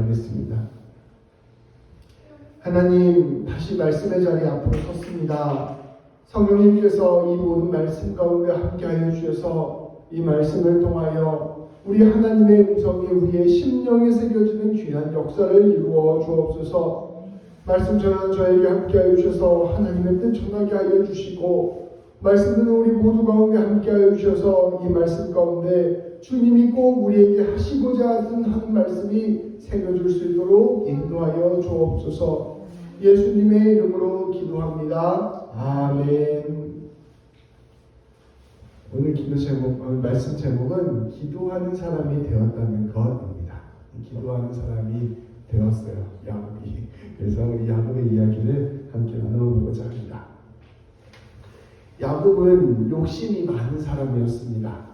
기도하겠습니다. 하나님, 다시 말씀의 자리에 앞으로 섰습니다. 성령님께서 이 모든 말씀 가운데 함께하여 주셔서 이 말씀을 통하여 우리 하나님의 음성이 우리의 심령에 새겨지는 귀한 역사를 이루어 주옵소서. 말씀 전하는 저에게 함께하여 주셔서 하나님의 뜻 전하게 하여 주시고, 말씀 듣는 우리 모두 가운데 함께하여 주셔서 이 말씀 가운데 주님이 꼭 우리에게 하시고자 하는 말씀이 새겨질 수 있도록 인도하여 주옵소서. 예수님의 이름으로 기도합니다. 아멘. 오늘 말씀 제목은 기도하는 사람이 되었다는 것입니다. 기도하는 사람이 되었어요, 야곱이. 그래서 우리 야곱의 이야기를 함께 나눠보고자 합니다. 야곱은 욕심이 많은 사람이었습니다.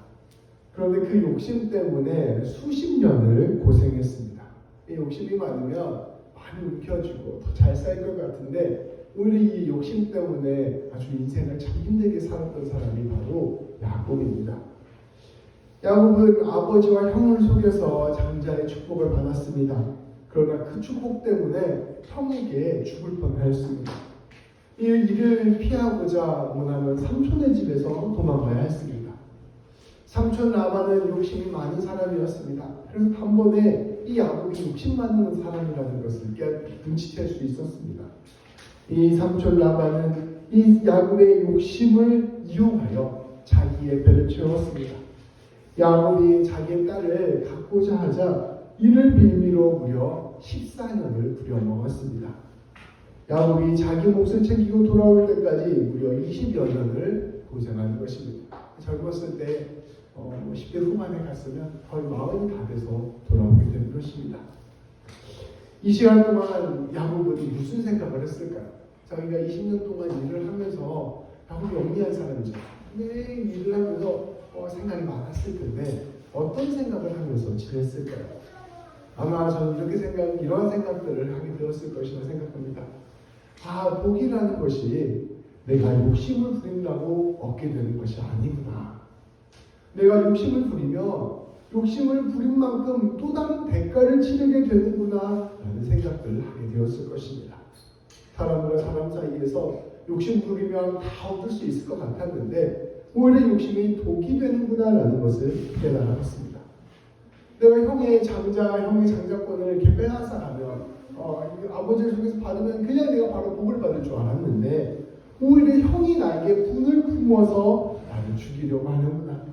그런데 그 욕심 때문에 수십 년을 고생했습니다. 이 욕심이 많으면 많이 움켜쥐고 더 잘 살 것 같은데, 오히려 이 욕심 때문에 아주 인생을 참 힘들게 살았던 사람이 바로 야곱입니다. 야곱은 아버지와 형을 속여서 장자의 축복을 받았습니다. 그러나 그 축복 때문에 형에게 죽을 뻔하였습니다. 이 일을 피하고자 원하는 삼촌의 집에서 도망가야 했습니다. 삼촌 라반은 욕심이 많은 사람이었습니다. 그래서 단번에 이 야곱이 욕심 많은 사람이라는 것을 눈치챌 수 있었습니다. 이 삼촌 라반은 이 야곱의 욕심을 이용하여 자기의 배를 채웠습니다. 야곱이 자기의 딸을 갖고자 하자 이를 빌미로 무려 14년을 부려먹었습니다. 야곱이 자기 몫을 챙기고 돌아올 때까지 무려 20여 년을 고생한 것입니다. 젊었을 때 10대 후반에 갔으면 거의 40이 다 돼서 돌아오게 된 것입니다. 이 시간 동안 야곱은 무슨 생각을 했을까요? 자기가 20년 동안 일을 하면서 야곱이 영리한 사람이죠. 매일 일을 하면서 생각이 많았을 텐데 어떤 생각을 하면서 지냈을까요? 아마 저는 이러한 생각들을 하게 되었을 것이라 생각합니다. 복이라는 것이 내가 욕심을 부린다고 얻게 되는 것이 아니구나. 내가 욕심을 부리면 욕심을 부린 만큼 또 다른 대가를 치르게 되는구나 라는 생각들을 하게 되었을 것입니다. 사람과 사람 사이에서 욕심 부리면 다 얻을 수 있을 것 같았는데 오히려 욕심이 독이 되는구나 라는 것을 깨달았습니다. 내가 형의 장자권을 이렇게 빼앗아가면 아버지를 통해서 받으면 그냥 내가 바로 복을 받을 줄 알았는데 오히려 형이 나에게 분을 품어서 나를 죽이려고 하는구나.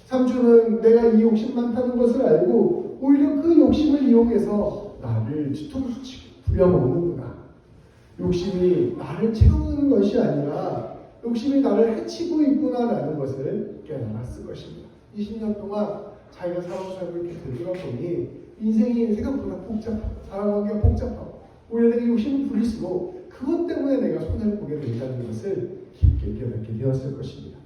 삼촌은 내가 이 욕심 많다는 것을 알고 오히려 그 욕심을 이용해서 나를 뒤통수 치고 부려먹는구나. 욕심이 나를 채우는 것이 아니라 욕심이 나를 해치고 있구나라는 것을 깨달았을 것입니다. 20년 동안 자기가 살아온 삶을 이렇게 되돌아보니 인생이 생각보다 복잡하고 살아가기가 복잡하고 오히려 내가 욕심을 부릴수록 그것 때문에 내가 손해를 보게 된다는 것을 깊게 깨닫게 되었을 것입니다.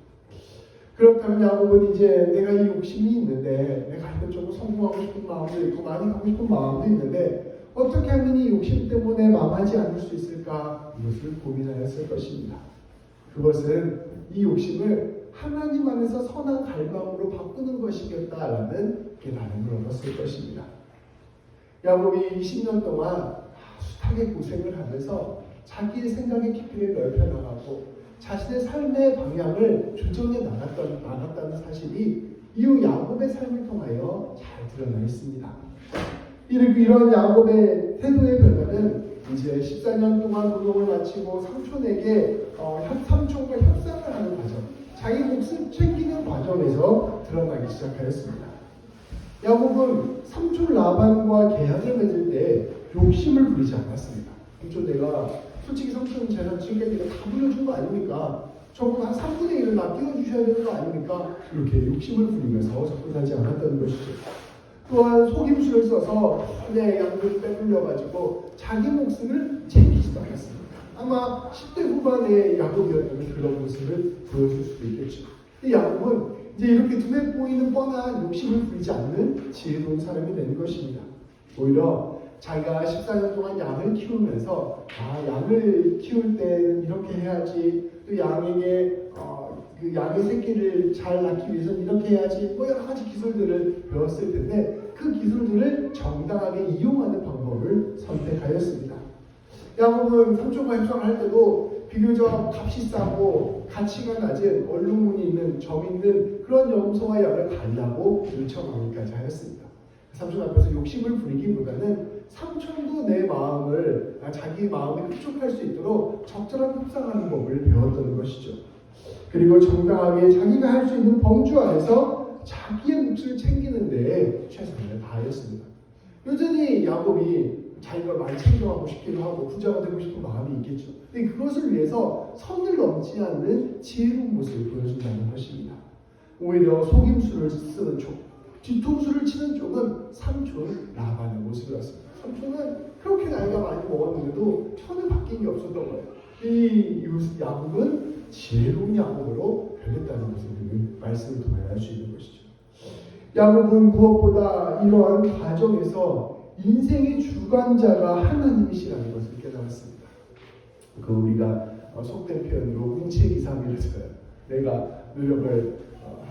그렇다면 야곱은 이제 내가 이 욕심이 있는데 내가 이것저것 성공하고 싶은 마음도 있고 많이 가고 싶은 마음도 있는데 어떻게 하면 이 욕심 때문에 망하지 않을 수 있을까? 이것을 고민하였을 것입니다. 그것은 이 욕심을 하나님 안에서 선한 갈망으로 바꾸는 것이겠다라는 깨달음을 얻었을 것입니다. 야곱이 20년 동안 숱하게 고생을 하면서 자기의 생각의 깊이를 넓혀나가고 자신의 삶의 방향을 조정해 나갔다는 사실이 이후 야곱의 삶을 통하여 잘 드러나 있습니다. 이런 야곱의 태도의 변화는 이제 14년 동안 노동을 마치고 삼촌과 협상을 하는 과정, 자기 몫을 챙기는 과정에서 드러나기 시작하였습니다. 야곱은 삼촌 라반과 계약을 맺을 때 욕심을 부리지 않았습니다. 내가 솔직히 삼촌 재산 지금까지 다 물려준 거 아닙니까? 저보다 한 3분의 1을 다 띄워주셔야 되는 거 아닙니까? 이렇게 욕심을 부리면서 접근하지 않았다는 것이죠. 또한 속임수를 써서 내 양들을 빼돌려가지고 자기 목숨을 챙기지도 않았습니다. 아마 10대 후반의 야곱이었다면 그런 모습을 보여줄 수도 있겠죠. 이 야곱은 이제 이렇게 눈에 보이는 뻔한 욕심을 부리지 않는 지혜로운 사람이 되는 것입니다. 오히려 자기가 14년 동안 양을 키우면서 양을 키울 때는 이렇게 해야지, 또 양에게 그 양의 새끼를 잘 낳기 위해서는 이렇게 해야지, 여러 가지 기술들을 배웠을 텐데 그 기술들을 정당하게 이용하는 방법을 선택하였습니다. 야곱은 삼촌과 협상을 할 때도 비교적 값이 싸고 가치가 낮은 얼룩무늬 있는 점 있는 그런 염소와 양을 달라고 요청하기까지 하였습니다. 삼촌 앞에서 욕심을 부리기보다는 삼촌도 내 마음을 자기 마음에 흡족할 수 있도록 적절한 협상하는 법을 배웠던 것이죠. 그리고 정당하게 자기가 할 수 있는 범주 안에서 자기의 몫을 챙기는 데에 최선을 다하였습니다. 여전히 야곱이 자기가 많이 챙겨가고 싶기도 하고 부자가 되고 싶은 마음이 있겠죠. 근데 그것을 위해서 선을 넘지 않는 지혜로운 모습을 보여준다는 것입니다. 오히려 속임수를 쓰는 쪽, 뒤통수를 치는 쪽은 삼촌 라반의 모습이었습니다. 삼촌은 그렇게 나이가 많이 먹었는데도 전혀 바뀐 게 없었던 거예요. 이 야곱은 지혜로운 야곱으로 변했다는 것을 말씀을 통해 알 수 있는 것이죠. 야곱은 무엇보다 이러한 과정에서 인생의 주관자가 하나님이시라는 것을 깨달았습니다. 우리가 속된 표현으로 운치기삼이라서요. 내가 노력을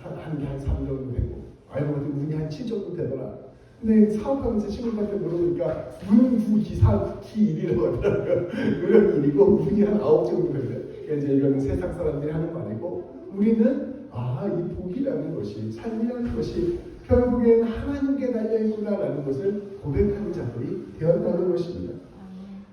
한 게 한 3 정도 되고 알고 보니 운이 한 7 정도 되더라. 근데 사업하면서 친구한테 물어보니까 운 9 기사 기 1이라고 하더라고요. 노력 1이고 운이 한 9 정도 되고요. 이제 이건 세상 사람들이 하는 말이고 우리는 이 복이라는 것이 삶이라는 것이 결국엔 하나님께 달려있구나라는 것을 고백하는 자들이 되었다는 것입니다.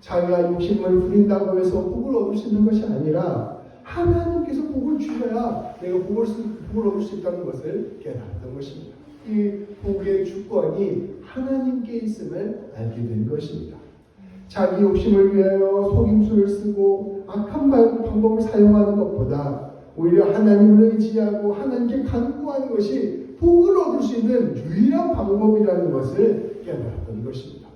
자기가 욕심을 부린다고 해서 복을 얻을 수 있는 것이 아니라 하나님께서 복을 주셔야 내가 복을 얻을 수 있다는 것을 깨달았던 것입니다. 이 복의 주권이 하나님께 있음을 알게 된 것입니다. 자기 욕심을 위하여 속임수를 쓰고 악한 방법을 사용하는 것보다 오히려 하나님을 의지하고 하나님께 간구하는 것이 복을 얻을 수 있는 유일한 방법이라는 것을 깨달았던 것입니다.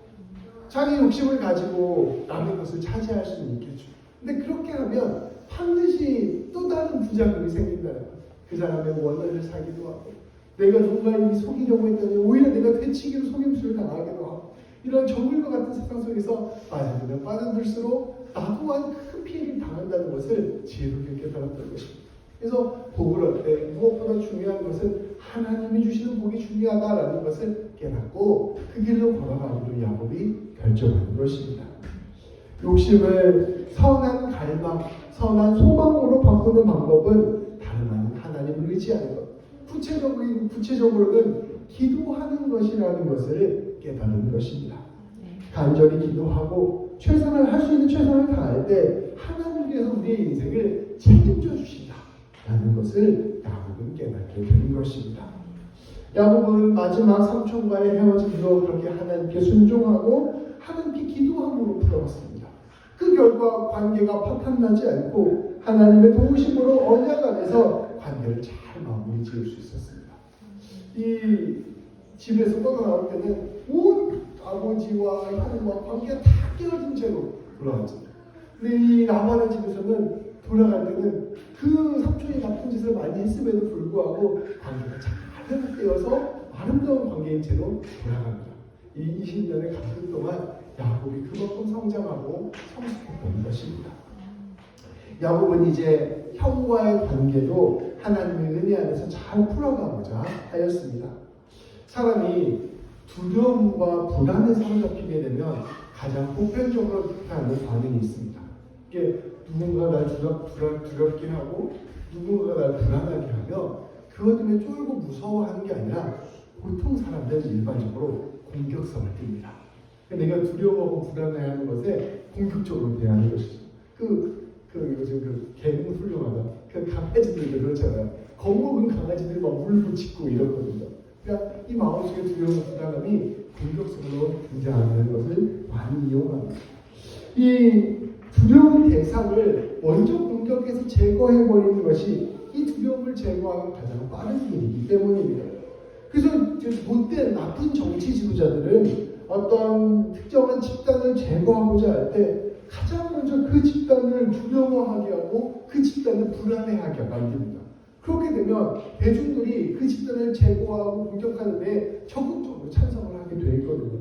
자기 욕심을 가지고 남의 것을 차지할 수는 있겠죠. 근데 그렇게 하면 반드시 또 다른 부작용이 생긴다는 거예요. 그 사람의 원한을 사기도 하고 내가 누군가를 속이려고 했더니 오히려 내가 되치기로 속임수를 당하기도 하고 이런 정글과 같은 세상 속에서 빠져들면 빠져들수록 나 또한 큰 피해를 당한다는 것을 지혜롭게 깨달았던 것입니다. 그래서 복을 얻을 때 무엇보다 중요한 것은 하나님이 주시는 복이 중요하다라는 것을 깨닫고 그 길로 걸어가기로 야곱이 결정하는 것입니다. 욕심을 선한 갈망, 선한 소망으로 바꾸는 방법은 다름 아닌 하나님을 의지하는 것. 구체적으로는 기도하는 것이라는 것을 깨닫는 것입니다. 간절히 기도하고 최선을 할 수 있는 최선을 다할 때 하나님께서 우리의 인생을 책임져 주신다라는 것을 야곱은 깨닫게 되는 것입니다. 야곱은 마지막 삼촌과의 헤어짐도 그렇게 하나님께 순종하고 하나님께 기도함으로 풀어갔습니다. 그 결과 관계가 파탄나지 않고 하나님의 도우심으로 언약 안에서 관계를 잘 마무리 지을 수 있었습니다. 이 집에서 떠나올 때는 온 아버지와 형과 관계가 다 깨어진 채로 돌아갔습니다. 근데 이 라반의 집에서는 돌아갈 때는 그 삼촌이 나쁜 짓을 많이 했음에도 불구하고 관계가 잘 회복되어서 아름다운 관계인 채로 돌아갑니다. 이 20년의 감금 동안 야곱이 그만큼 성장하고 성숙했던 것입니다. 야곱은 이제 형과의 관계도 하나님의 은혜 안에서 잘 풀어가고자 하였습니다. 사람이 두려움과 불안에 사로잡히게 되면 가장 보편적으로 나타나는 반응이 있습니다. 이게 누군가 날 두렵게 하고 누군가 날 불안하게 하며 그것 때문에 쫄고 무서워하는 게 아니라 보통 사람들은 일반적으로 공격성을 띱니다. 내가 두려워하고 불안해하는 것에 공격적으로 대하는 것이죠. 요즘 개는 훌륭하다. 강아지들도 그렇잖아요. 겁먹은 강아지들이 막 물고 짖고 이렇거든요. 그러니까 이 마음속에 두려움, 불안함이 공격성으로 등장하는 것을 많이 이용합니다. 이 두려운 대상을 먼저 공격해서 제거해버리는 것이 이 두려움을 제거하는 가장 빠른 길이기 때문입니다. 그래서 못된 나쁜 정치 지도자들은 어떤 특정한 집단을 제거하고자 할 때 가장 먼저 그 집단을 두려워하게 하고 그 집단을 불안해하게 만듭니다. 그렇게 되면 대중들이 그 집단을 제거하고 공격하는 데 적극적으로 찬성을 하게 되어 있거든요.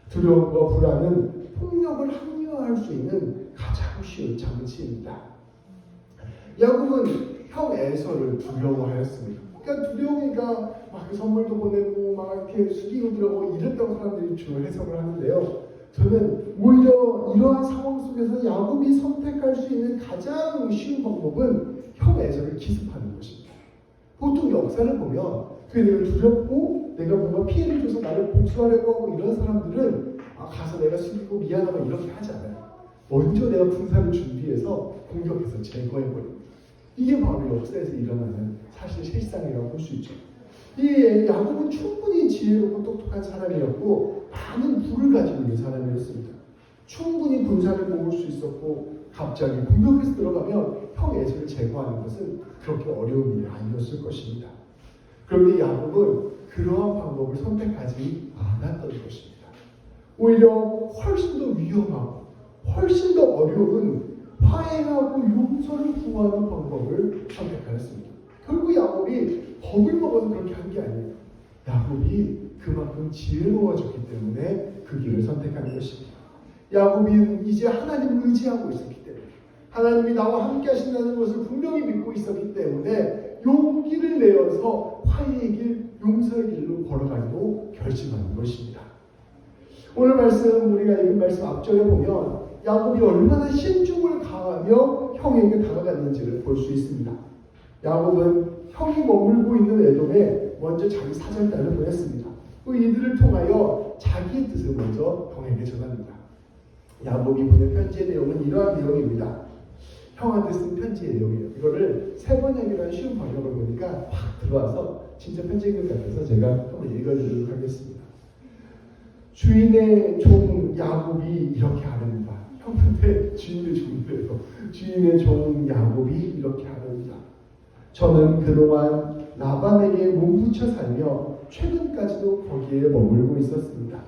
두려움과 불안은 폭력을 합리화할 수 있는 가장 쉬운 장치입니다. 야곱은 형 에서를 두려워하였습니다. 그러니까 두려우니까 막 선물도 보내고 막 이렇게 숙이고 들어가고 이랬다고 사람들이 주로 해석을 하는데요. 저는 오히려 이러한 상황 속에서 야곱이 선택할 수 있는 가장 쉬운 방법은 형 에서를 기습하는 것입니다. 보통 역사를 보면 내가 두렵고 내가 뭔가 피해를 줘서 나를 복수하려고 하고 이런 사람들은 가서 내가 숙이고 미안하고 이렇게 하지 않아요. 먼저 내가 군사를 준비해서 공격해서 제거해버립니다. 이게 바로 역사에서 일어나는 사실 실상이라고 볼 수 있죠. 이 야곱은 충분히 지혜롭고 똑똑한 사람이었고 많은 부를 가지고 있는 사람이었습니다. 충분히 군사를 모을 수 있었고 갑자기 공격해서 들어가면 형 에서를 제거하는 것은 그렇게 어려운 일이 아니었을 것입니다. 그런데 야곱은 그러한 방법을 선택하지 않았던 것입니다. 오히려 훨씬 더 위험하고 훨씬 더 어려운 화해하고 용서를 구하는 방법을 선택하였습니다. 결국 야곱이 겁을 먹어서 그렇게 한 게 아니에요. 야곱이 그만큼 지혜로워졌기 때문에 그 길을 선택하는 것입니다. 야곱이 이제 하나님을 의지하고 있었기 때문에 하나님이 나와 함께 하신다는 것을 분명히 믿고 있었기 때문에 용기를 내어서 화해의 길, 용서의 길로 걸어가기로 결심하는 것입니다. 오늘 말씀 우리가 읽은 말씀 앞절에 보면 야곱이 얼마나 신중을 가하며 형에게 다가갔는지를 볼 수 있습니다. 야곱은 형이 머물고 있는 에돔에 먼저 자기 사절단을 보냈습니다. 이들을 통하여 자기의 뜻을 먼저 형에게 전합니다. 야곱이 보낸 편지의 내용은 이러한 내용입니다. 형한테 쓴 편지의 내용이에요. 이거를 세 번역이라는 쉬운 번역을 보니까 확 들어와서 진짜 편지 읽은 것 같아서 제가 한번 읽어드리도록 하겠습니다. 주인의 종 야곱이 이렇게 하렵니다. 형한테 주인의 종이래요. 주인의 종 야곱이 이렇게 하렵니다. 저는 그동안 라반에게 몸붙여 살며 최근까지도 거기에 머물고 있었습니다.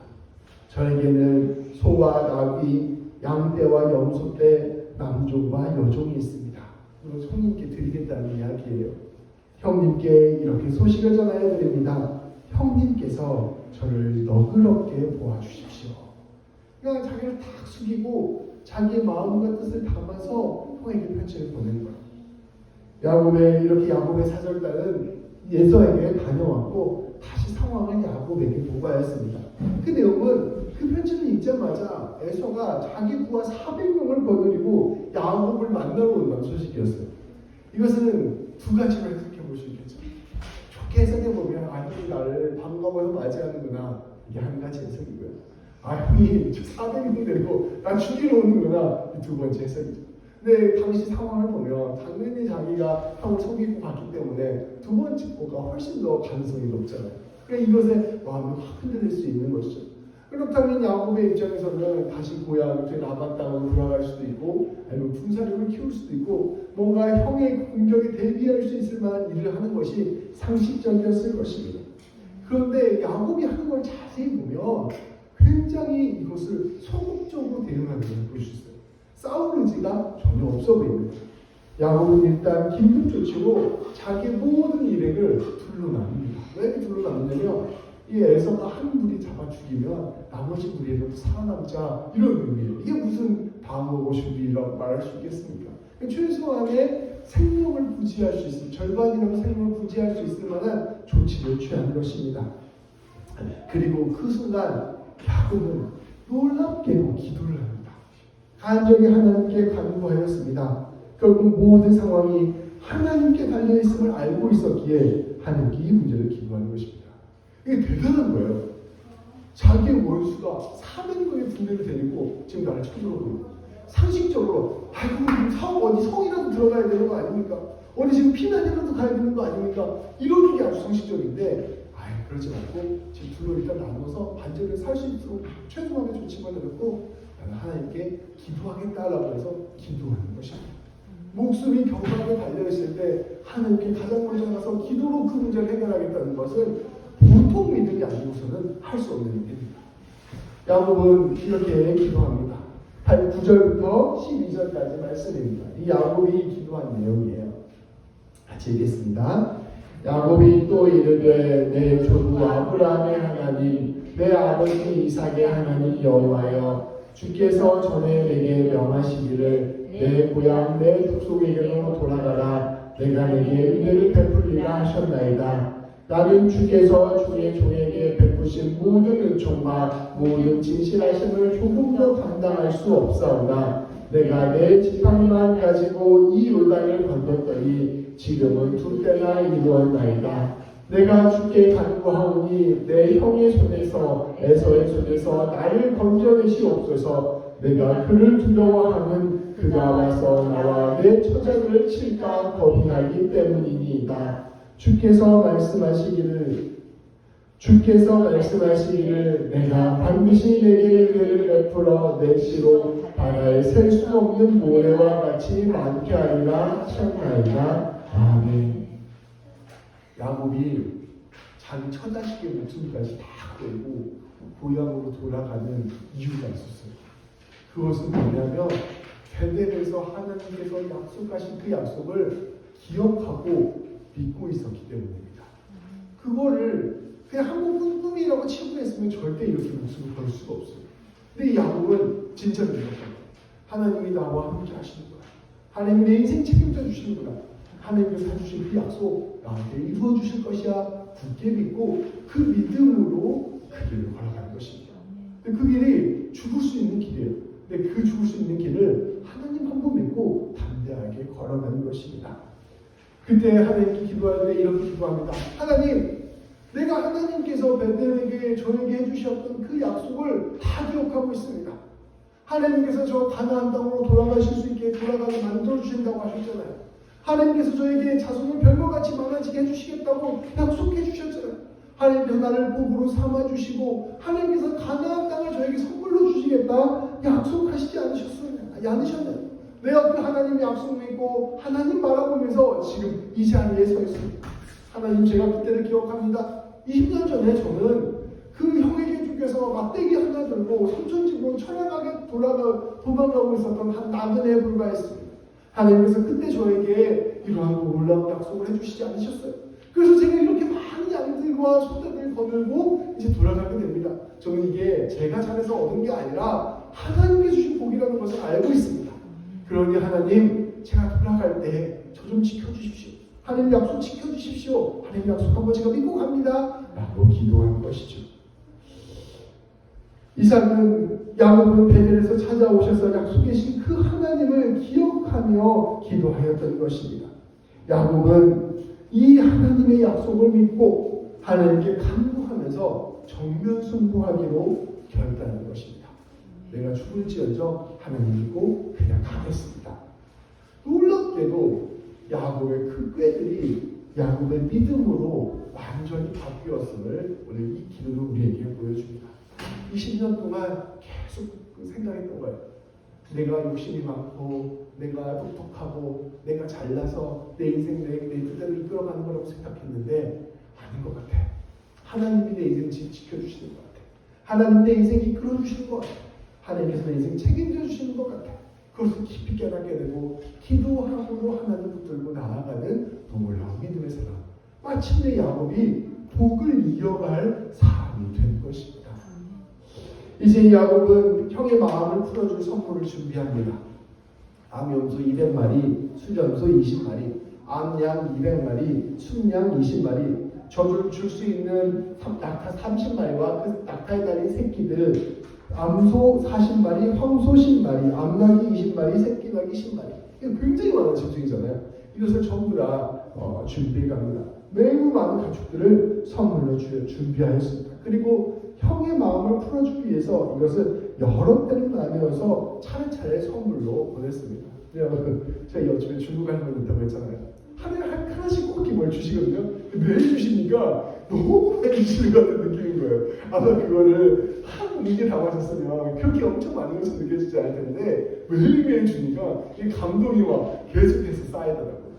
저에게는 소와 나귀, 양떼와 염소떼, 남종과 여종이 있습니다. 이거 형님께 드리겠다는 이야기예요. 형님께 이렇게 소식을 전하여 드립니다. 형님께서 저를 너그럽게 보아주십시오. 그냥 자기를 탁 숙이고 자기의 마음과 뜻을 담아서 형에게 편지를 보낸 거예요. 야곱의 사절단은 에서에게 다녀왔고 다시 상황을 야곱에게 보고하였습니다. 그 내용은 그 편지를 읽자마자 에서가 자기 부하 400명을 거느리고 야곱을 만나러 온다는 소식이었어요. 이것은 두 가지로 해석해 볼 수 있겠죠. 좋게 해석해 보면 형이 나를 반가워서 맞이하는구나, 이게 한 가지 해석이고요. 형이 400명 데리고 나 죽이러 오는구나, 이 두 번째 해석이죠. 근데 당시 상황을 보면 당연히 자기가 형을 속이고 갔기 때문에 두 번째 거가 훨씬 더 가능성이 높잖아요. 그러니까 이것에 마음을 확 흔들릴 수 있는 것이죠. 그렇다면 야곱의 입장에서는 다시 고향, 라반 땅으로 돌아갈 수도 있고 아니면 군사력을 키울 수도 있고 뭔가 형의 공격에 대비할 수 있을 만한 일을 하는 것이 상식적이었을 것입니다. 그런데 야곱이 하는 걸 자세히 보면 굉장히 이것을 소극적으로 대응하는 걸 볼 수 있어요. 싸울 의지가 전혀 없어 보입니다. 야곱은 일단 긴급 조치로 자기 모든 일행을 둘러납니다. 왜 이렇게 둘러납냐면 이 에서가 한 무리 잡아 죽이면 나머지 무리에도 살아남자, 이런 의미예요. 이게 무슨 방어고 준비라고 말할 수 있겠습니까? 최소한의 생명을 부지할 수 있을, 절반이라도 생명을 부지할 수 있을 만한 조치를 취한 것입니다. 그리고 그 순간 야곱은 놀랍게도 기도를 합니다. 간절히 하나님께 간구하였습니다. 결국 모든 상황이 하나님께 달려있음을 알고 있었기에 하나님께 이 문제를 기도하는 것입니다. 이게 대단한 거예요. 자기의 원수가 400명의 군대를 데리고 지금 나를 쳐들어오고, 상식적으로 어디 성이라도 들어가야 되는 거 아닙니까? 어디 지금 피난이라도 가야 되는 거 아닙니까? 이런 게 아주 상식적인데 그러지 말고 지금 둘로 일단 나눠서 반전을 살 수 있도록 최소한의 조치만 해놓고 나는 하나님께 기도하겠다라고 해서 기도하는 것입니다. 목숨이 경박에 달려있을 때 하나님께 가장 먼저 가서 기도로 그 문제를 해결하겠다는 것은 보통 믿음이 아니고서는 할 수 없는 일입니다. 야곱은 이렇게 기도합니다. 9절부터 12절까지 말씀입니다. 이 야곱이 기도한 내용이에요. 같이 읽겠습니다. 야곱이 또 이르되 내 조부 아브라함의 하나님, 내 아버지 이삭의 하나님 여호와여, 주께서 전에 내게 명하시기를 내 고향 내 족속에게로 돌아가라, 내가 내게 은혜를 베풀리라 하셨나이다. 나는 주께서 주의 종에게 베푸신 모든 은총과 모든 진실하심을 조금도 감당할 수 없사오나 내가 내 지팡이만 가지고 이 요단을 건넜더니 지금은 두 때나 이루었나이다. 내가 주께 간구하오니 내 형의 손에서 에서의 손에서 나를 건져내시옵소서. 내가 그를 두려워하는 그가 와서 나와 내 처자를 칠까 겁이하기 때문이니이다. 주께서 말씀하시기를 내가 반드시 내게 은혜를 베풀어 내 씨로 바다에 셀 수 없는 모래와 같이 많게 하리라 하셨나이다. 아멘. 야곱이 자기 처자식의 목숨까지 다 걸고 고향으로 돌아가는 이유가 있었어요. 그것은 뭐냐면 베델에서 하나님께서 약속하신 그 약속을 기억하고 믿고 있었기 때문입니다. 그거를 그냥 한 번뿐 꿈이라고 치부했으면 절대 이렇게 목숨을 걸 수가 없어요. 근데 이 야곱은 진짜 믿었던 거예요. 하나님이 나와 함께 하시는 거야. 하나님이 내 인생 책임져 주시는구나. 하나님께서 해주신 그 약속 나한테 이루어 주실 것이야. 굳게 믿고 그 믿음으로 그 길을 걸어가는 것입니다. 근데 그 길이 죽을 수 있는 길이에요. 근데 그 죽을 수 있는 길을 하나님 한 번 믿고 담대하게 걸어가는 것입니다. 그때 하나님께 기도할 때 이렇게 기도합니다. 하나님, 내가 하나님께서 베델에게 저에게 해주셨던 그 약속을 다 기억하고 있습니다. 하나님께서 저 가나안 땅으로 돌아가실 수 있게 돌아가게 만들어 주신다고 하셨잖아요. 하나님께서 저에게 자손을 별것같이 많아지게 해주시겠다고 약속해 주셨잖아요. 하나님께서 나를 복으로 삼아주시고 하나님께서 가나안 땅을 저에게 선물로 주시겠다 약속하시지 않으셨나요? 내가 그 하나님의 약속 믿고 하나님 바라보면서 지금 이 자리에 서 있습니다. 하나님, 제가 그때를 기억합니다. 20년 전에 저는 그 형에게 주께서 막대기 하나 들고 삼촌집으로 철학하게 도망가고 있었던 한 나그네에 불과했습니다. 하나님께서 그때 저에게 이러한 놀라운 약속을 해주시지 않으셨어요. 그래서 제가 이렇게 많은 양들과 소들을 거들고 이제 돌아가게 됩니다. 저는 이게 제가 잘해서 얻은 게 아니라 하나님께 주신 복이라는 것을 알고 있습니다. 그러니 하나님, 제가 돌아갈 때 저 좀 지켜주십시오. 하나님 약속 지켜주십시오. 하나님 약속 한번 제가 믿고 갑니다. 라고 기도한 것이죠. 야곱은 베델에서 찾아오셔서 약속하신 그 하나님을 기억하며 기도하였던 것입니다. 야곱은 이 하나님의 약속을 믿고 하나님께 간구하면서 정면 승부하기로 결단한 것입니다. 내가 죽을지언정 하나님 믿고 그냥 가겠습니다. 놀랍게도 야곱의 그 꾀들이 야곱의 믿음으로 완전히 바뀌었음을 오늘 이 기도로 우리에게 보여줍니다. 20년 동안 계속 생각했던 거예요. 내가 욕심이 많고 내가 똑똑하고 내가 잘나서 내 인생 내 뜻대로 이끌어가는 거라고 생각했는데 아닌 것 같아. 하나님이 내 인생 지켜주시는 것 같아. 하나님 내 인생 이끌어주시는 것 같아. 하나님께서 내 인생 책임져 주시는 것 같아. 그것을 깊이 깨닫게 되고 기도함으로 하나님 붙들고 나아가는 놀라운 믿음의 사람. 마침내 야곱이 복을 이어갈 사람이 된 것입니다. 이제 야곱은 형의 마음을 풀어줄 선물을 준비합니다. 암염소 200마리, 수염소 20마리, 암양 200마리, 순양 20마리, 젖을 줄 수 있는 낙타 30마리와 그 낙타에 달린 새끼들, 암소 40마리, 황소 10마리, 암낙이 20마리, 새끼낙이 10마리. 이거 굉장히 많은 짐승이잖아요. 이것을 전부 다 준비해 갑니다. 매우 많은 가축들을 선물로 준비하였습니다. 그리고 형의 마음을 풀어주기 위해서 이것을 여러 때로 나누어서 차례차례 선물로 보냈습니다. 제가 요즘에 중국 할머니 있다고 했잖아요. 하나씩 꼭 뭘 주시거든요. 매일 주시니까 너무 많이 주시는 것 같은 느낌인 거예요. 아마 그거를 한 입에 담아줬으면 그렇게 엄청 많은 것을 느껴지지 않을 텐데 매일매일 주니까 이 감동이 막 계속해서 쌓이더라고요.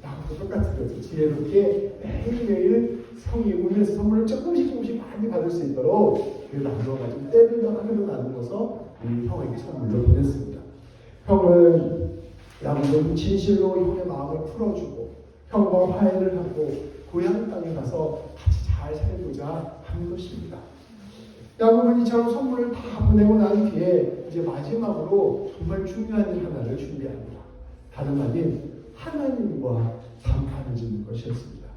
나하고 똑같은 거죠. 지혜롭게 매일매일 성이 울면서 선물을 조금씩 많이 받을 수 있도록 나누어가지고 때를 하나로 나누어서 우리 형에게 선물로 보냈습니다. 형은 야곱은 진실로 형의 마음을 풀어주고 형과 화해를 하고 고향 땅에 가서 같이 잘 살고자 하는 것입니다. 야곱은 이처럼 선물을 다 보내고 난 뒤에 이제 마지막으로 정말 중요한 일 하나를 준비합니다. 다름 아닌 하나님과 단판을 짓는 것이었습니다.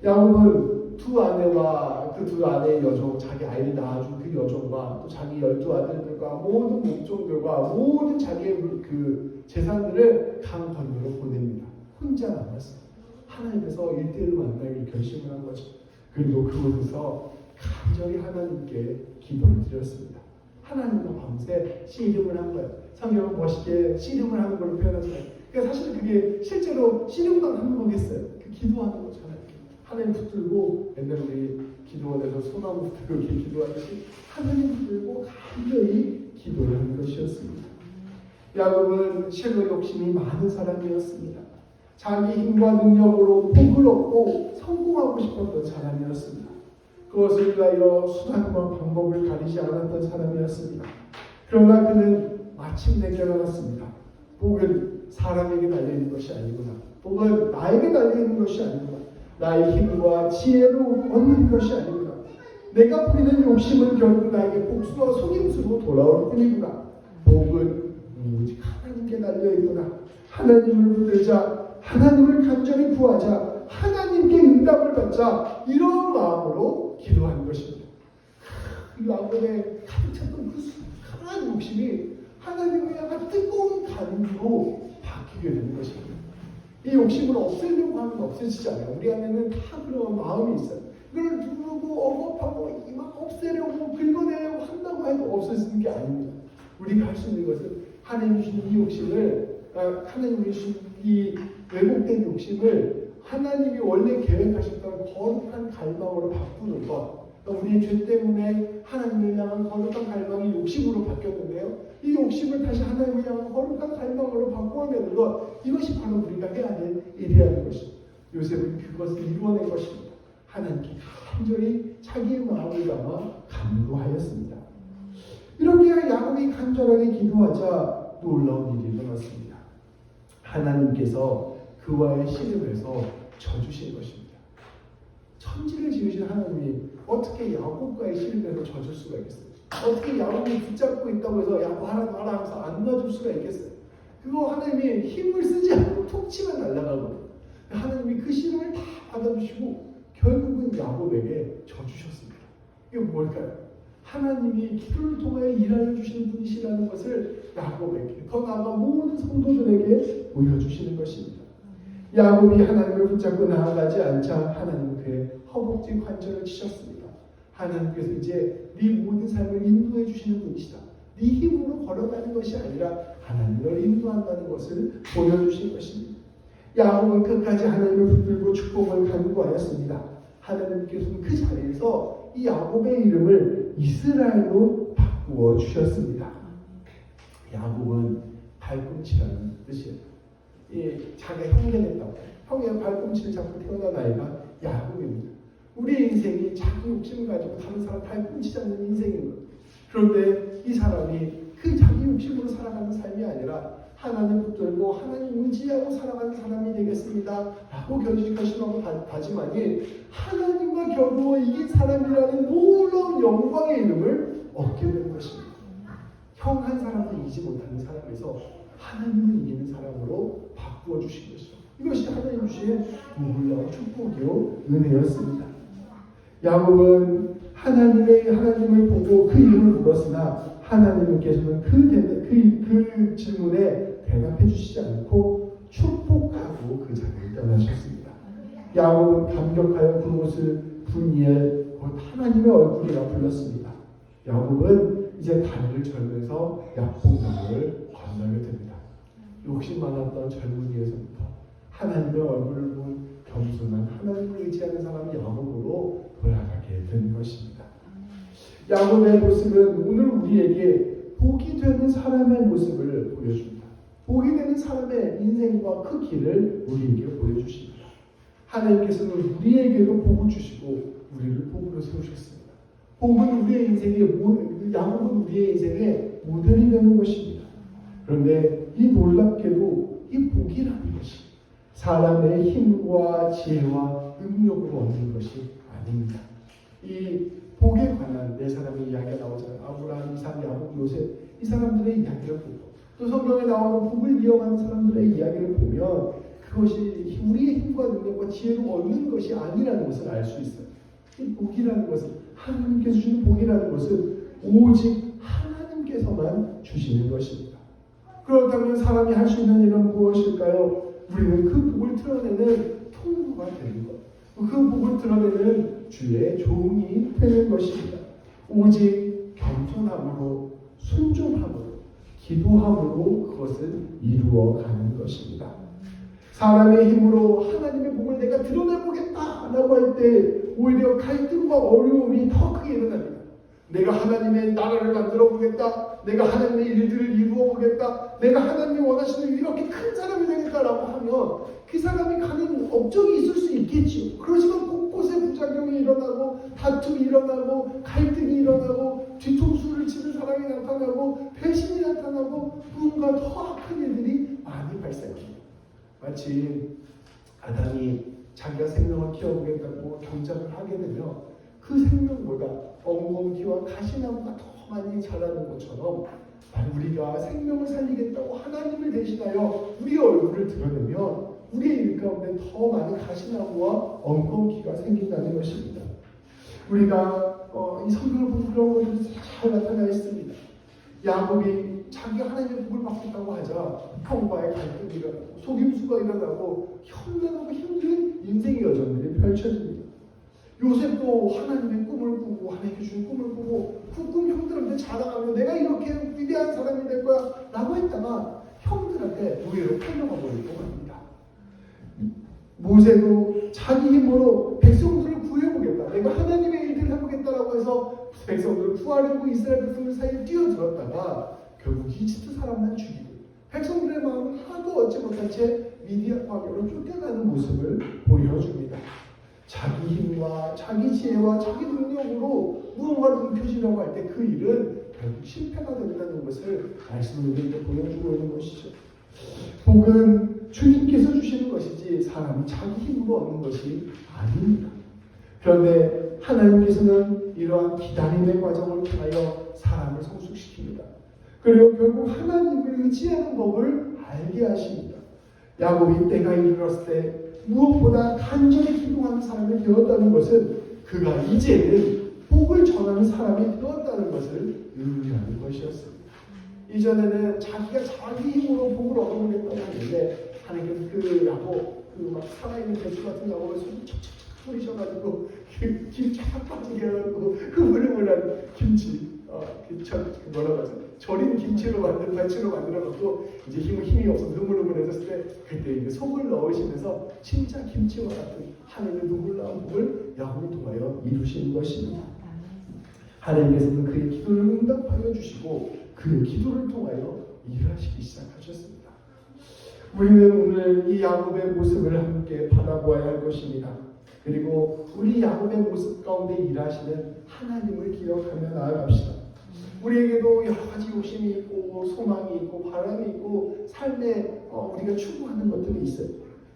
야곱은 두 아내와 그 두 아내의 여종, 자기 아이를 낳아준 그 여종과 또 자기 12아들들과 모든 목종들과 모든 자기의 그 재산들을 강 건너로 보냅니다. 혼자 남았어요. 하나님께서 1대1로 만나기를 결심을 한 거죠. 그리고 그곳에서 간절히 하나님께 기도를 드렸습니다. 하나님과 밤새 씨름을 한 거예요. 성경은 멋있게 씨름을 하는 걸로 표현하잖아요. 그러니까 사실 그게 실제로 씨름도 하는 거겠어요. 그 기도하는 거잖아요. 하나님 붙들고 옛날에 우리 기도원에서 소나무 붙들고 이렇게 기도하듯이 하나님 붙들고 간절히 기도를 하는 것이었습니다. 야곱은 실로 욕심이 많은 사람이었습니다. 자기 힘과 능력으로 복을 얻고 성공하고 싶었던 사람이었습니다. 그것을 위하여 수단과 방법을 가리지 않았던 사람이었습니다. 그러나 그는 마침내 깨달았습니다. 복은 사람에게 달려있는 것이 아니구나. 복은 나에게 달려있는 것이 아니구나. 나의 힘과 지혜로 얻는 것이 아니구나. 내가 부리는 욕심은 결국 나에게 복수와 속임수로 돌아올 뿐이구나. 복은 오직 하나님께 달려있구나. 하나님을 붙들자. 하나님을 간절히 구하자. 하나님께 응답을 받자. 이런 마음으로 기도하는 것입니다. 이 마음에 가득 찼던 그 수많은 욕심이 하나님을 향한 뜨거운 간구로 바뀌게 되는 것입니다. 이 욕심을 없애려고 하면 없어지지 않아요. 우리 안에는 다 그런 마음이 있어요. 이걸 누르고 억압하고 막 없애려고 긁어내려고 한다고 해도 없어지는 게 아닙니다. 우리가 할 수 있는 것은 하나님이 주신 이 욕심을, 하나님이 주신 이 왜곡된 욕심을 하나님이 원래 계획하셨던 거룩한 갈망으로 바꾸는 것. 우리의 죄 때문에 하나님을 향한 거룩한 갈망이 욕심으로 바뀌었는데요. 이 욕심을 다시 하나님을 향한 거룩한 갈망으로 바꾸어내는 것, 이것이 바로 우리가 해야 될 일이라는 것입니다. 요셉은 그것을 이루어낸 것입니다. 하나님께 간절히 자기의 마음을 담아 간구하였습니다. 이렇게 야곱이 간절하게 기도하자 놀라운 일이 일어났습니다. 하나님께서 그와의 씨름에서 져주신 것입니다. 천지를 지으신 하나님이 어떻게 야곱과의 씨름에서 져줄 수가 있겠어요? 어떻게 야곱이 붙잡고 있다고 해서 야곱 하나 하면서 안 놔줄 수가 있겠어요? 그거 하나님이 힘을 쓰지 않고 툭 치면 날아가거든요. 하나님이 그 씨름을 다 받아주시고 결국은 야곱에게 져주셨습니다. 이게 뭘까요? 하나님이 기도를 통하여 일하여 주시는 분이시라는 것을 야곱에게, 더 나아가 모든 성도들에게 보여주시는 것입니다. 야곱이 하나님을 붙잡고 나아가지 않자 하나님은 그의 허벅지 관절을 치셨습니다. 하나님께서 이제 네 모든 삶을 인도해 주시는 분이시다. 네 힘으로 걸어가는 것이 아니라 하나님을 인도한다는 것을 보여주신 것입니다. 야곱은 끝까지 하나님을 붙들고 축복을 간구하였습니다. 하나님께서는 그 자리에서 이 야곱의 이름을 이스라엘로 바꾸어 주셨습니다. 야곱은 발꿈치라는 뜻이에요. 자기가 형제 됐다고. 형의 발꿈치를 잡고 태어난 아이가 야곱입니다. 우리의 인생이 자기 욕심을 가지고 다른 사람 발꿈치 잡는 인생인 거예요. 그런데 이 사람이 그 자기 욕심으로 살아가는 삶이 아니라 하나님 붙들고 하나님 의지하고 살아가는 사람이 되겠습니다 라고 결심하고 다짐하니 하나님과 겨루어 이긴 사람이라는 놀라운 영광의 이름을 얻게 되는 것입니다. 형 한 사람도 이기지 못하는 사람에서 하나님을 이기는 사람으로 바꾸어 주신 것이죠. 이것이 하나님 주신 놀라운 축복이요 은혜였습니다. 야곱은 하나님을 보고 그 이름을 물었으나 하나님께서는 그 질문에 대답해 주시지 않고 축복하고 그 자리를 떠나셨습니다. 야곱은 감격하여 그곳을 분이엘 곧 하나님의 얼굴이라 불렀습니다. 야곱은 이제 다리를 절면서 약봉강을 건너게 됩니다. 욕심 많았던 젊은이에서부터 하나님의 얼굴을 본 겸손한 하나님을 의지하는 사람 야곱으로 돌아가게 된 것입니다. 야곱의 모습은 오늘 우리에게 복이 되는 사람의 모습을 보여줍니다. 복이 되는 사람의 인생과 그 길을 우리에게 보여주십니다. 하나님께서는 우리에게도 복을 주시고 우리를 복으로 세우셨습니다. 복은 우리의 인생의 야곱은 우리의 인생의 모델이 되는 것입니다. 그런데 이 놀랍게도 이 복이라는 것이 사람의 힘과 지혜와 능력으로 얻는 것이 아닙니다. 이 복에 관한 네 사람의 이야기가 나오잖아요. 아브라함, 이삭, 야곱, 요셉 이 사람들의 이야기를 보고 또 성경에 나오는 복을 이어가는 사람들의 이야기를 보면 그것이 우리의 힘과 능력과 지혜로 얻는 것이 아니라는 것을 알 수 있어요. 이 복이라는 것은, 하나님께서 주시는 복이라는 것은 오직 하나님께서만 주시는 것입니다. 그렇다면 사람이 할 수 있는 일은 무엇일까요? 우리는 그 복을 드러내는 통로가 되는 것, 그 복을 드러내는 주의 종이 되는 것입니다. 오직 겸손함으로, 순종함으로, 기도함으로 그것을 이루어가는 것입니다. 사람의 힘으로 하나님의 복을 내가 드러내보겠다라고 할 때 오히려 갈등과 어려움이 더 크게 일어납니다. 내가 하나님의 나라를 만들어 보겠다, 내가 하나님의 일들을 이루어 보겠다, 내가 하나님이 원하시는 이렇게 큰 사람이 되겠다라고 하면 그 사람이 가는 업적이 있을 수 있겠지요. 그렇지만 곳곳에 부작용이 일어나고, 다툼이 일어나고, 갈등이 일어나고, 뒤통수를 치는 사람이 나타나고, 배신이 나타나고, 누군가 더 악한 일들이 많이 발생합니다. 마치 아담이 자기가 생명을 키워보겠다고 경작을 하게 되면 그 생명보다 엉겅퀴와 가시나무가 더 많이 자라는 것처럼, 우리가 생명을 살리겠다고 하나님을 대신하여 우리의 얼굴을 드러내면 우리의 일 가운데 더 많은 가시나무와 엉겅퀴가 생긴다는 것입니다. 우리가 이 성경을 보면 그런 것들이 잘 나타나 있습니다. 야곱이 자기가 하나님의 복을 받겠다고 하자 형과의 갈등이 일어나고, 속임수가 일어나고, 험난하고 힘든 인생의 여정들이 펼쳐집니다. 요셉도 하나님의 꿈을 꾸고, 하나님께 주신 꿈을 꾸고, 그 꿈 형들한테 자랑하며 내가 이렇게 위대한 사람이 될 거야 라고 했다가 형들한테 노예로 팔려가 버리고 맙니다. 모세도 자기 힘으로 백성들을 구해보겠다, 내가 하나님의 일들을 해보겠다라고 해서 백성들을 구하려고 이스라엘 백성들 사이에 뛰어들었다가 결국 이집트 사람만 죽이고, 백성들의 마음은 하나도 얻지 못한 채 미디안 광야로 쫓겨나는 모습을 보여줍니다. 자기 힘과 자기 지혜와 자기 능력으로 무언가를 움켜쥐려고 할 때 그 일은 결국 실패가 된다는 것을 말씀을 우리에게 보여주고 있는 것이죠. 복은 주님께서 주시는 것이지 사람이 자기 힘으로 얻는 것이 아닙니다. 그런데 하나님께서는 이러한 기다림의 과정을 통하여 사람을 성숙시킵니다. 그리고 결국 하나님을 의지하는 법을 알게 하십니다. 야곱이 때가 이르렀을 때 무엇보다 간절히 기도하는 사람이 되었다는 것은 그가 이제는 복을 전하는 사람이 되었다는 것을 의미하는 것이었습니다. 이전에는 자기가 자기 힘으로 복을 얻어보겠다고 했는데 하나님께서 그 야곱, 막 살아있는 배추 같은 야곱을 손을 척척 뿌리셔가지고 김쫙 빠지게 해가지고 흐물흐물한 김치, 뭐라고 하죠? 절인 김치로 만든 배추로 만들어놓고 이제 힘이 없어서 흐물흐물해졌을 때 그때 이제 속을 넣으시면서 진짜 김치와 같은 하늘의 놀라운 복을 야곱을 통하여 이루신 것입니다. 하나님께서는 그의 기도를 응답하여 주시고 그의 기도를 통하여 일하시기 시작하셨습니다. 우리는 오늘 이 야곱의 모습을 함께 바라보아야 할 것입니다. 그리고 우리 야곱의 모습 가운데 일하시는 하나님을 기억하며 나아갑시다. 우리에게도 여러 가지 욕심이 있고 소망이 있고 바람이 있고 삶에 우리가 추구하는 것들이 있어요.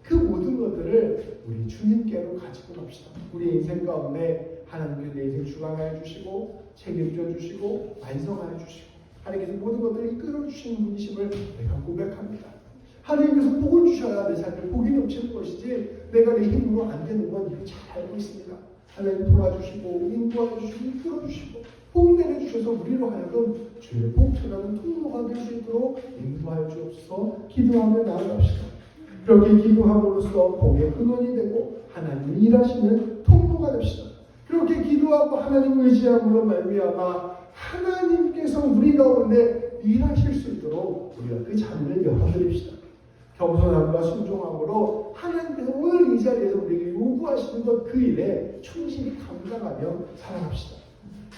그 모든 것들을 우리 주님께로 가지고 갑시다. 우리 인생 가운데 하나님께서 내 인생 주관하여 주시고 책임져 주시고 완성하여 주시고 하나님께서 모든 것들을 이끌어 주시는 분이심을 내가 고백합니다. 하나님께서 복을 주셔야 내 삶에 복이 넘치는 것이지 내가 내 힘으로 안 되는 건 이거 잘 알고 있습니다. 하나님 도와주시고 인도하여 주시고 이끌어 주시고 복 내려주셔서 우리로 하여금 주의 복 전하는 통로가 될 수 있도록 인도하여 주옵소서. 기도하며 나아갑시다. 그렇게 기도함으로써 복의 근원이 되고 하나님이 일하시는 통로가 됩시다. 그렇게 기도하고 하나님을 의지함으로 말미암아 하나님께서 우리 가운데 일하실 수 있도록 우리가 그 자리를 열어드립시다. 겸손함과 순종함으로 하나님께서 오늘 이 자리에서 우리에게 요구하시는 것 그 일에 충실히 감당하며 살아갑시다.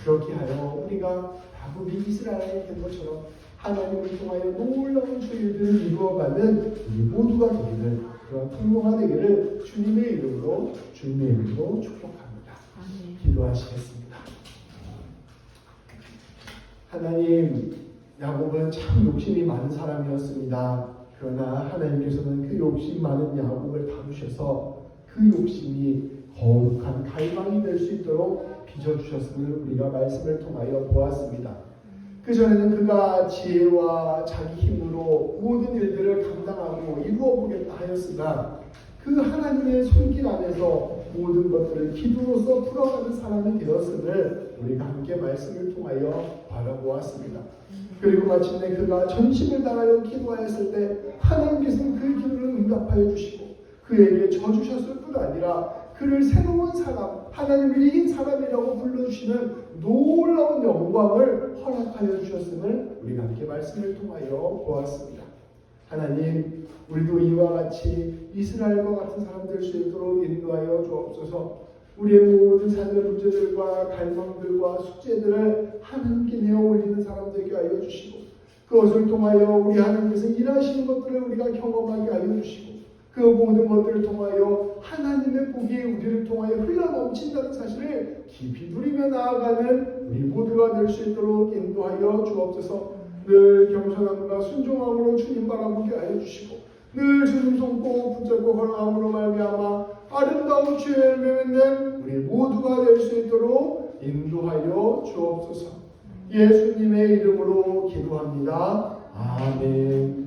그렇게 하여 우리가 야곱이 이스라엘이 된 것처럼 하나님을 통하여 놀라운 주일들을 이루어가는 우리 모두가 되기를, 그런 통로가 되기를 주님의 이름으로 축복합니다. 기도하시겠습니다. 하나님, 야곱은 참 욕심이 많은 사람이었습니다. 그러나 하나님께서는 그 욕심 많은 야곱을 다루셔서 그 욕심이 거룩한 갈망이 될 수 있도록 빚어주셨음을 우리가 말씀을 통하여 보았습니다. 그전에는 그가 지혜와 자기 힘으로 모든 일들을 감당하고 이루어 보겠다 하였으나 그 하나님의 손길 안에서 모든 것들을 기도로서 풀어가는 사람이 되었음을 우리가 함께 말씀을 통하여 바라보았습니다. 그리고 마침내 그가 전심을 다하여 기도하였을 때 하나님께서는 그 기도를 응답하여 주시고 그에게 져주셨을 뿐 아니라 그를 새로운 사람, 하나님을 이긴 사람이라고 불러주시는 놀라운 영광을 허락하여 주셨음을 우리가 함께 말씀을 통하여 보았습니다. 하나님, 우리도 이와 같이 이스라엘과 같은 사람 될 수 있도록 인도하여 주옵소서. 우리의 모든 삶의 문제들과 갈망들과 숙제들을 하나님께 내어 올리는 사람 되게 하여 주시고 그것을 통하여 우리 하나님께서 일하시는 것들을 우리가 경험하게 하여 주시고 그 모든 것들을 통하여 하나님의 복이 우리를 통하여 흘러넘친다는 사실을 깊이 누리며 나아가는 우리 모두가 될 수 있도록 인도하여 주옵소서. 늘 겸손함과 순종함으로 주님 바라보게 하여 주시고 늘 주님 손꼭 붙잡고 걸어감으로 말미암아 아름다운 주의 열매 맺는 우리 모두가 될 수 있도록 인도하여 주옵소서. 예수님의 이름으로 기도합니다. 아멘.